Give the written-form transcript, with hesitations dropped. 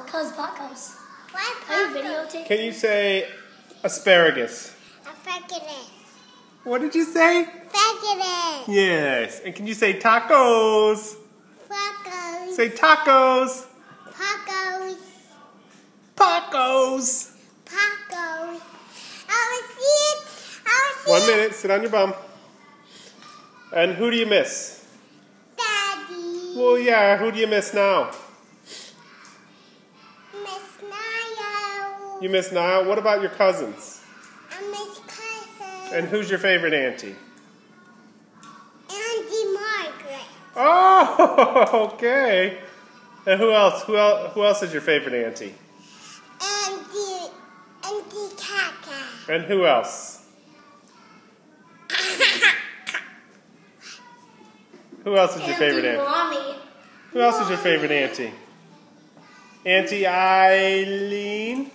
Pacos, Pacos. Why Are you videotaping? Can you say asparagus? Asparagus. What did you say? Asparagus. Yes. And can you say tacos? Tacos. Say tacos. Tacos. Tacos. Tacos. I will see it. 1 minute. Sit on your bum. And who do you miss? Daddy. Well, yeah. Who do you miss now? Miss Niall. You miss Niall. What about your cousins? I miss cousin. And who's your favorite auntie? Auntie Margaret. Oh, okay. And who else? Who else is your favorite auntie? Auntie Kaka. And who else? Who else is your favorite auntie? Mommy. Who else is your favorite auntie? Auntie Eileen?